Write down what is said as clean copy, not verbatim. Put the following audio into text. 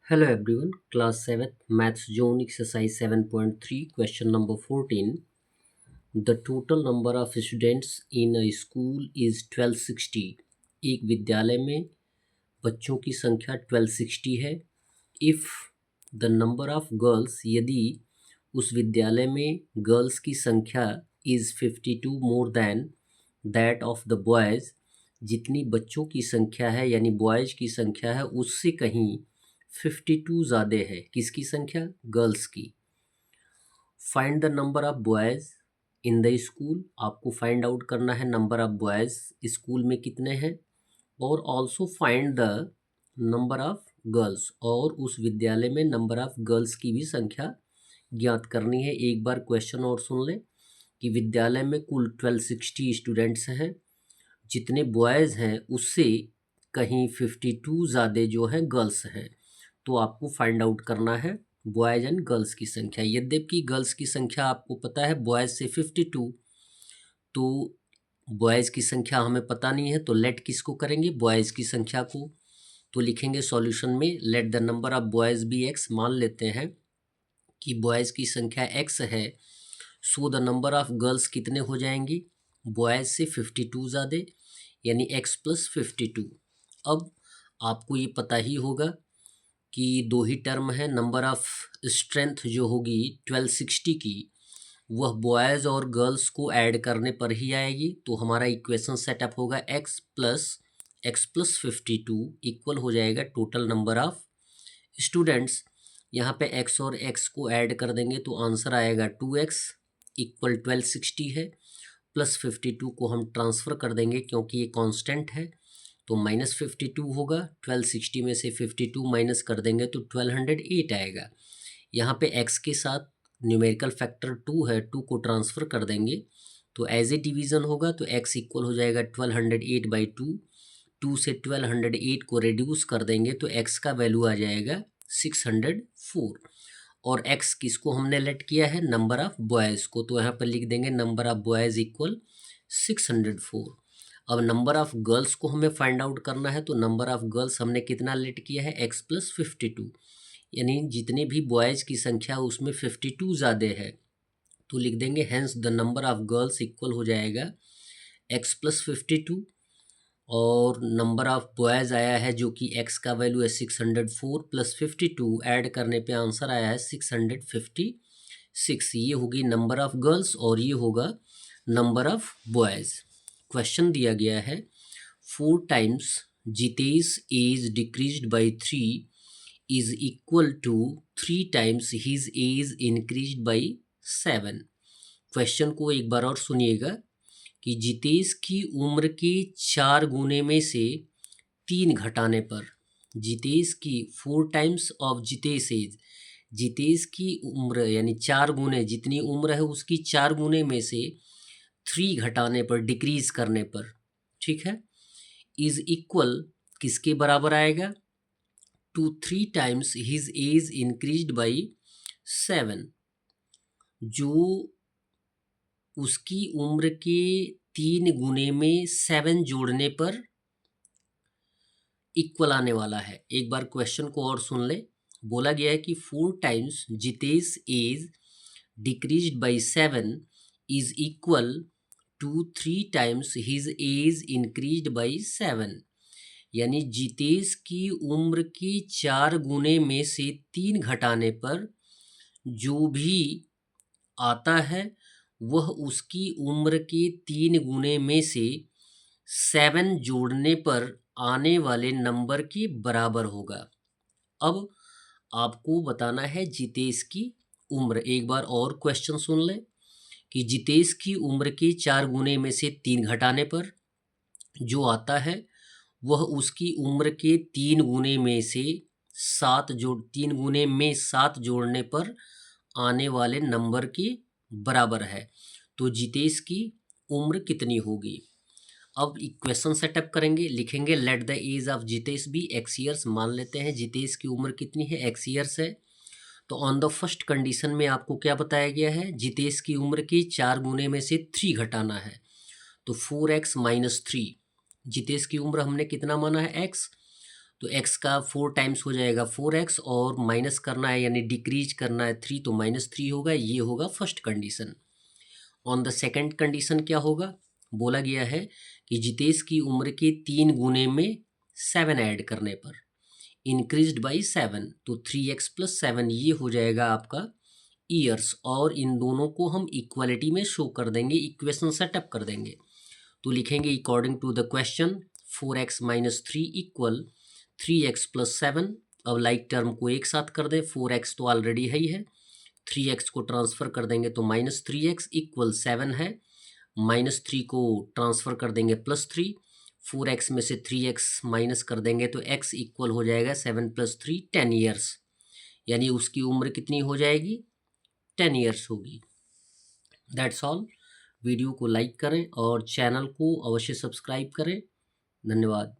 Hello everyone, class 7th maths zone exercise 7.3 question number 14. The total number of students in a school is 1260. एक विद्यालय में बच्चों की संख्या 1260 है. If the number of girls, यदि उस विद्यालय में गर्ल्स की संख्या is 52 more than that of the boys, जितनी बच्चों की संख्या है यानी बॉयज की संख्या है उससे कहीं 52 ज़्यादा है. किसकी संख्या? गर्ल्स की. Find the number of boys in the school. आपको फाइंड आउट करना है नंबर ऑफ बॉयज़ स्कूल में कितने हैं, और also find the number of girls, और उस विद्यालय में नंबर ऑफ गर्ल्स की भी संख्या ज्ञात करनी है. एक बार क्वेश्चन और सुन लें कि विद्यालय में कुल 1260 स्टूडेंट्स हैं, जितने बॉयज़ हैं उससे कहीं 52 ज़्यादा जो हैं गर्ल्स हैं. तो आपको फाइंड आउट करना है बॉयज़ एंड गर्ल्स की संख्या. यद्यपि गर्ल्स की संख्या आपको पता है बॉयज़ से 52, तो बॉयज़ की संख्या हमें पता नहीं है, तो लेट किसको करेंगे? बॉयज़ की संख्या को. तो लिखेंगे सॉल्यूशन में let the number of boys be X. मान लेते हैं कि बॉयज़ की संख्या एक्स है, so the number of girls कितने हो जाएंगी? बॉयज़ से 52 ज़्यादा, यानी एक्स प्लस 52. अब आपको ये पता ही होगा कि दो ही टर्म है. नंबर ऑफ स्ट्रेंथ जो होगी 1260 की, वह बॉयज़ और गर्ल्स को ऐड करने पर ही आएगी. तो हमारा इक्वेशन सेटअप होगा एक्स प्लस 52 इक्वल हो जाएगा टोटल नंबर ऑफ स्टूडेंट्स. यहाँ पे एक्स और एक्स को ऐड कर देंगे तो आंसर आएगा 2x इक्वल 1260 है. प्लस 52 को हम ट्रांसफ़र कर देंगे क्योंकि ये कांस्टेंट है, तो -52 होगा. 1260 में से 52 माइनस कर देंगे तो 1208 आएगा. यहाँ पे x के साथ न्यूमेरिकल फैक्टर 2 है, 2 को ट्रांसफ़र कर देंगे तो एज ए डिवीज़न होगा, तो x इक्वल हो जाएगा 1208/2. 2 से 1208 को रिड्यूस कर देंगे तो x का वैल्यू आ जाएगा 604. और x किसको हमने लेट किया है? नंबर ऑफ़ बॉयज़ को. तो यहाँ पर लिख देंगे नंबर ऑफ़ बॉयज़ इक्वल 604. अब नंबर ऑफ़ गर्ल्स को हमें फाइंड आउट करना है, तो नंबर ऑफ़ गर्ल्स हमने कितना लेट किया है? x प्लस 52, यानी जितने भी बॉयज़ की संख्या उसमें 52 ज़्यादा है. तो लिख देंगे hence the number of girls equal हो जाएगा x प्लस 52, और नंबर ऑफ़ बॉयज़ आया है जो कि x का वैल्यू है 604 प्लस 52 ऐड करने पे आंसर आया है 656. ये होगी नंबर ऑफ़ गर्ल्स और ये होगा नंबर ऑफ़ बॉयज़. क्वेश्चन दिया गया है 4 times Jitesh age decreased by 3 is equal to 3 times his age increased by 7. Question को एक बार और सुनिएगा कि जितेश की उम्र के 4 गुने में से 3 घटाने पर, जितेश की 4 times of Jitesh age, Jitesh की उम्र यानी 4 गुने, जितनी उम्र है उसकी 4 गुने में से 3 घटाने पर, डिक्रीज करने पर, ठीक है, इज इक्वल किसके बराबर आएगा? To 3 times his age increased by 7. जो उसकी उम्र के 3 गुने में 7 जोड़ने पर इक्वल आने वाला है. एक बार क्वेश्चन को और सुन ले. बोला गया है कि 4 times Jitesh age decreased by 7 is equal to 3 times his age increased by 7. यानी जितेश की उम्र के 4 गुने में से 3 घटाने पर जो भी आता है वह उसकी उम्र के 3 गुने में से 7 जोड़ने पर आने वाले नंबर के बराबर होगा. अब आपको बताना है जितेश की उम्र. एक बार और क्वेश्चन सुन लें कि जितेश की उम्र के 4 गुने में से 3 घटाने पर जो आता है वह उसकी उम्र के 3 गुने में से 3 गुने में 7 जोड़ने पर आने वाले नंबर के बराबर है. तो जितेश की उम्र कितनी होगी? अब इक्वेशन सेटअप करेंगे. लिखेंगे let the age of Jitesh be X years. मान लेते हैं जितेश की उम्र कितनी है? एक्स ईयर्स है. तो ऑन द फर्स्ट कंडीशन में आपको क्या बताया गया है? जितेश की उम्र के 4 गुने में से 3 घटाना है. तो 4x - 3. जितेश की उम्र हमने कितना माना है? x. तो x का 4 टाइम्स हो जाएगा 4x, और माइनस करना है यानी डिक्रीज करना है 3, तो -3 होगा। ये होगा first condition. On the second condition क्या होगा, बोला गया है कि जितेश की उम्र के 3 गुने में 7 ऐड करने पर इंक्रीज्ड बाई 7, तो 3x + 7 ये हो जाएगा आपका ईयर्स, और इन दोनों को हम इक्वालिटी में शो कर देंगे, इक्वेशन सेटअप कर देंगे। तो लिखेंगे according to the question 4x - 3 equal 3x + 7। अब लाइक टर्म को एक साथ कर दें, 4x तो ऑलरेडी है ही है, 3x को ट्रांसफ़र कर देंगे तो -3x इक्वल 7 है, -3 को ट्रांसफ़र कर देंगे +3, 4x में से 3x माइनस कर देंगे तो x इक्वल हो जाएगा 7 + 3 10 ईयर्स, यानी उसकी उम्र कितनी हो जाएगी, 10 ईयर्स होगी। That's all. वीडियो को लाइक करें और चैनल को अवश्य सब्सक्राइब करें। धन्यवाद।